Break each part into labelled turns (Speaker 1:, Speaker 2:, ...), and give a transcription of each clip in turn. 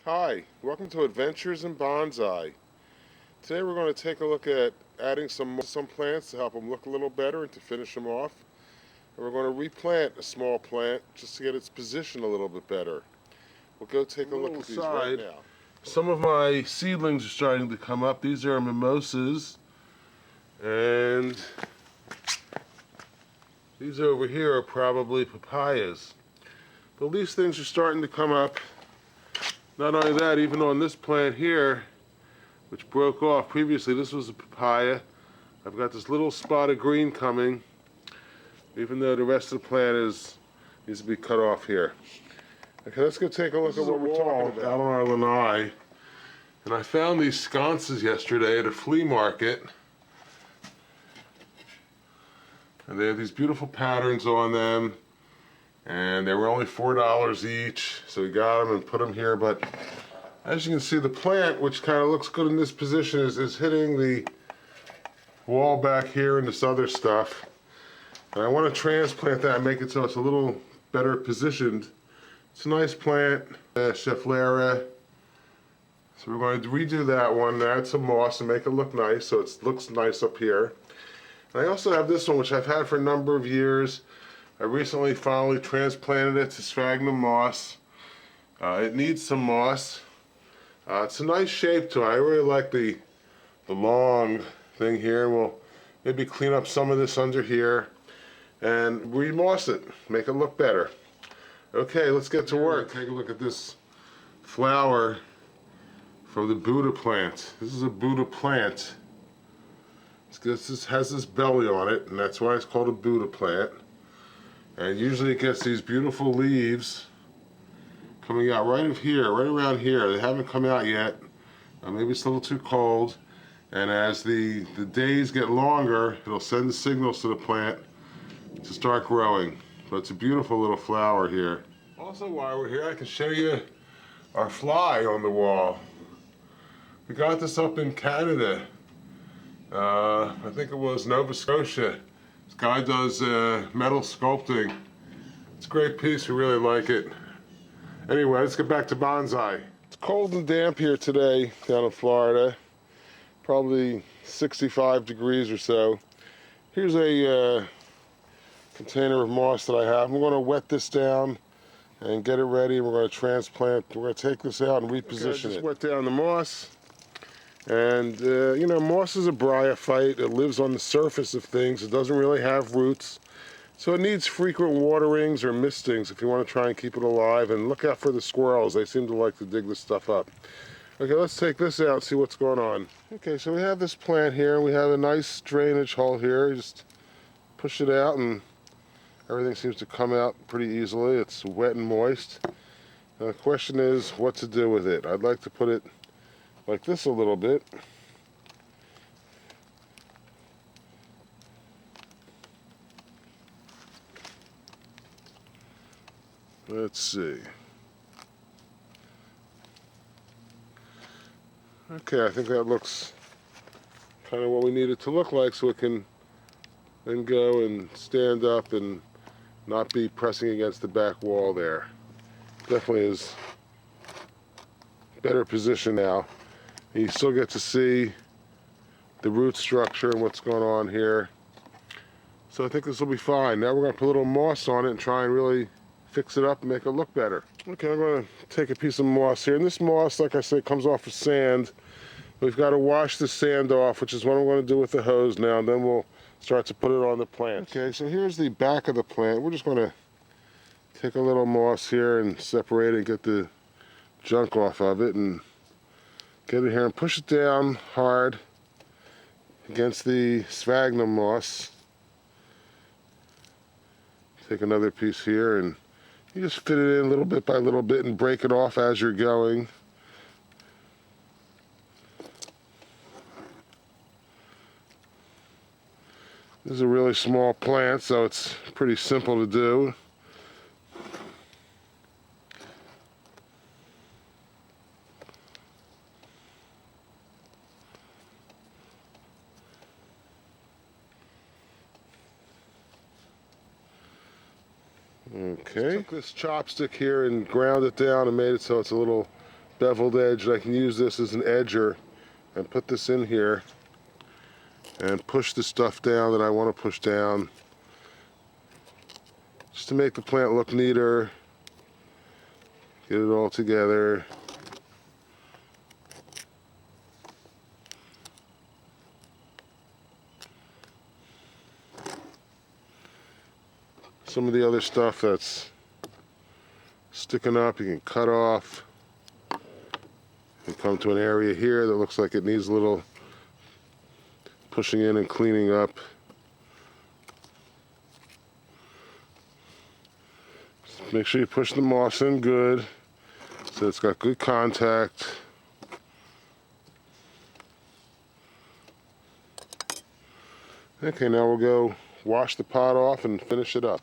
Speaker 1: Hi, welcome to Adventures in Bonsai. Today we're going to take a look at adding some plants to help them look a little better and to finish them off. And we're going to replant a small plant just to get its position a little bit better. We'll go take a look at these right now. Some of my seedlings are starting to come up. These are mimosas, and these over here are probably papayas. But these things are starting to come up. Not only that, even on this plant here, which broke off previously, this was a papaya. I've got this little spot of green coming, even though the rest of the plant needs to be cut off here. Okay, let's go take a look at what we're talking about. Out on our lanai, and I found these sconces yesterday at a flea market, and they have these beautiful patterns on them. And they were only $4 each, so we got them and put them here. But as you can see, the plant, which kind of looks good in this position, is hitting the wall back here and this other stuff. And I want to transplant that and make it so it's a little better positioned. It's a nice plant, Schefflera. So we're going to redo that one, add some moss and make it look nice so it looks nice up here. And I also have this one, which I've had for a number of years. I recently finally transplanted it to sphagnum moss. It needs some moss. It's a nice shape to it. I really like the long thing here. We'll maybe clean up some of this under here and remoss it, make it look better. Okay, let's get to work. Take a look at this flower from the Buddha plant. This is a Buddha plant. This has this belly on it, and that's why it's called a Buddha plant. And usually it gets these beautiful leaves coming out right around here. They haven't come out yet. Maybe it's a little too cold. And as the days get longer, it'll send the signals to the plant to start growing. But it's a beautiful little flower here. Also, while we're here, I can show you our fly on the wall. We got this up in Canada. I think it was Nova Scotia. This guy does metal sculpting. It's a great piece, we really like it. Anyway, let's get back to bonsai. It's cold and damp here today down in Florida. Probably 65 degrees or so. Here's a container of moss that I have. I'm going to wet this down and get it ready, and we're going to transplant. We're going to take this out and reposition it. Just wet down the moss. And, you know, moss is a bryophyte. It lives on the surface of things. It doesn't really have roots. So it needs frequent waterings or mistings if you want to try and keep it alive. And look out for the squirrels. They seem to like to dig this stuff up. Okay, let's take this out and see what's going on. Okay, so we have this plant here. We have a nice drainage hole here. You just push it out and everything seems to come out pretty easily. It's wet and moist. Now the question is what to do with it. I'd like to put it like this a little bit. Let's see. Okay, I think that looks kind of what we need it to look like, so it can then go and stand up and not be pressing against the back wall there. Definitely is better position now. You still get to see the root structure and what's going on here. So I think this will be fine. Now we're going to put a little moss on it and try and really fix it up and make it look better. Okay, I'm going to take a piece of moss here. And this moss, like I said, comes off of sand. We've got to wash the sand off, which is what I'm going to do with the hose now, and then we'll start to put it on the plant. Okay, so here's the back of the plant. We're just going to take a little moss here and separate it and get the junk off of it and get it here and push it down hard against the sphagnum moss. Take another piece here and you just fit it in little bit by little bit and break it off as you're going. This is a really small plant, so it's pretty simple to do. Okay. Took this chopstick here and ground it down and made it so it's a little beveled edge. I can use this as an edger and put this in here and push the stuff down that I want to push down, just to make the plant look neater, get it all together. Some of the other stuff that's sticking up, you can cut off. You come to an area here that looks like it needs a little pushing in and cleaning up. Just make sure you push the moss in good so it's got good contact. Okay, now we'll go wash the pot off and finish it up.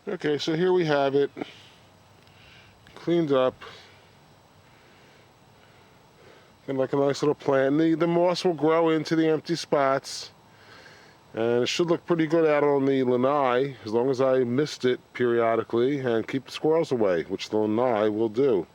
Speaker 1: Okay, so here we have it, cleaned up, and like a nice little plant. The moss will grow into the empty spots, and it should look pretty good out on the lanai, as long as I mist it periodically and keep the squirrels away, which the lanai will do.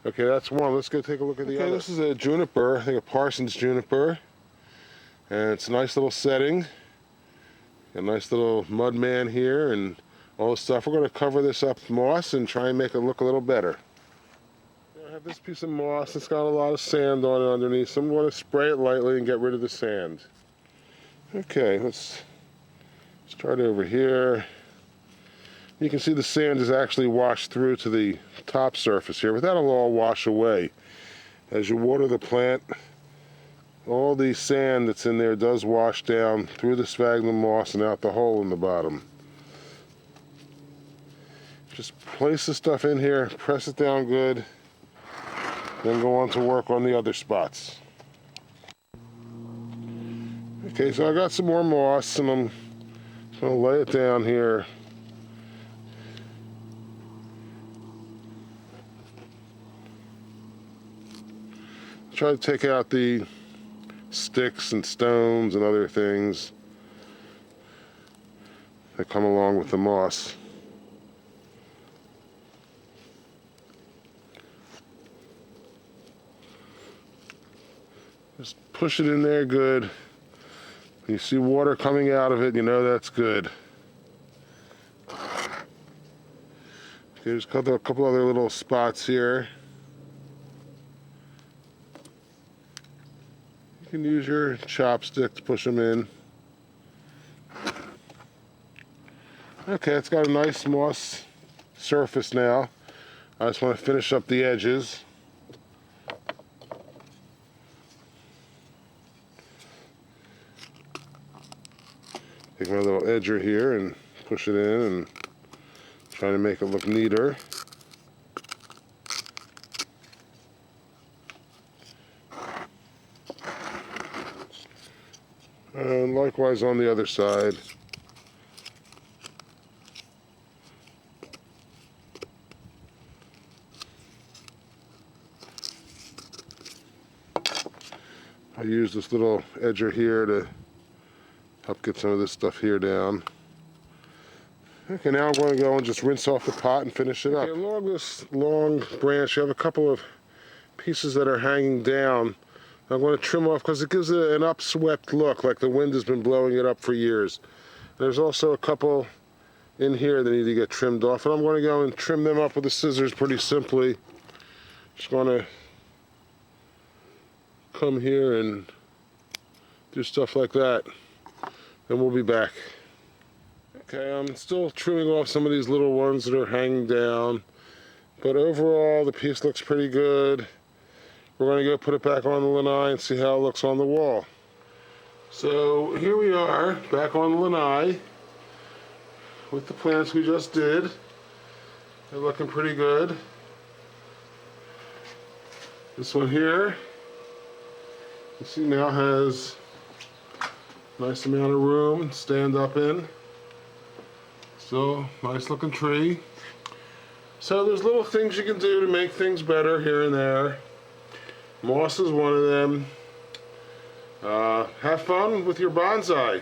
Speaker 1: Okay, that's one. Let's go take a look at the other. This is a juniper, I think a Parsons juniper, and it's a nice little setting. A nice little mud man here and all the stuff. We're going to cover this up with moss and try and make it look a little better. I have this piece of moss. It's got a lot of sand on it underneath, so I'm going to spray it lightly and get rid of the sand. Okay, let's start over here. You can see the sand is actually washed through to the top surface here, but that'll all wash away. As you water the plant, all the sand that's in there does wash down through the sphagnum moss and out the hole in the bottom. Just place the stuff in here, press it down good, then go on to work on the other spots. Okay, so I got some more moss and I'm just going to lay it down here. Try to take out the sticks and stones and other things that come along with the moss. Just push it in there good. When you see water coming out of it, you know that's good. Okay, just cut a couple other little spots here. You can use your chopstick to push them in. Okay, it's got a nice moss surface now. I just want to finish up the edges. Take my little edger here and push it in and try to make it look neater. And likewise on the other side. I use this little edger here to help get some of this stuff here down. Okay, now I'm going to go and just rinse off the pot and finish it up. Okay, along this long branch, you have a couple of pieces that are hanging down. I'm going to trim off because it gives it an upswept look, like the wind has been blowing it up for years. There's also a couple in here that need to get trimmed off, and I'm going to go and trim them up with the scissors pretty simply. Just going to come here and do stuff like that. Then we'll be back. Okay, I'm still trimming off some of these little ones that are hanging down, but overall the piece looks pretty good. We're going to go put it back on the lanai and see how it looks on the wall. So here we are, back on the lanai with the plants we just did. They're looking pretty good. This one here, you see now has a nice amount of room to stand up in. Still nice looking tree. So there's little things you can do to make things better here and there. Moss is one of them. Have fun with your bonsai.